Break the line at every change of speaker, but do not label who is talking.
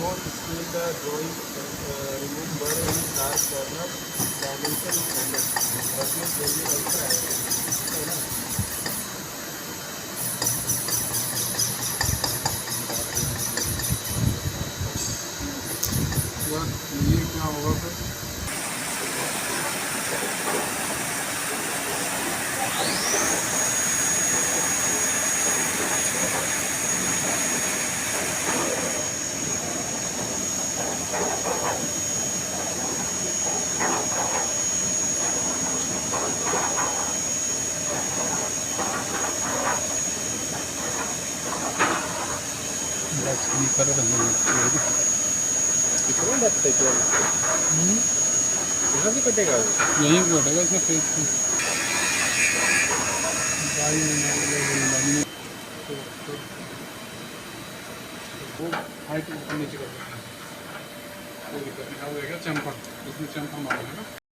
note, scale the drawing, remove blur and dark corner, dimension standard, roughness value also add. है ना? यार ये क्या होगा फिर? कितना डेप्थ है क्या? यहाँ से कटेगा? यहीं से कटेगा इसमें फेस से। वो हाइट ऊपर नीचे कर देना, कोई दिक्कत नहीं। अब रहेगा चंपर, इसमें चंपर मारेगा ना।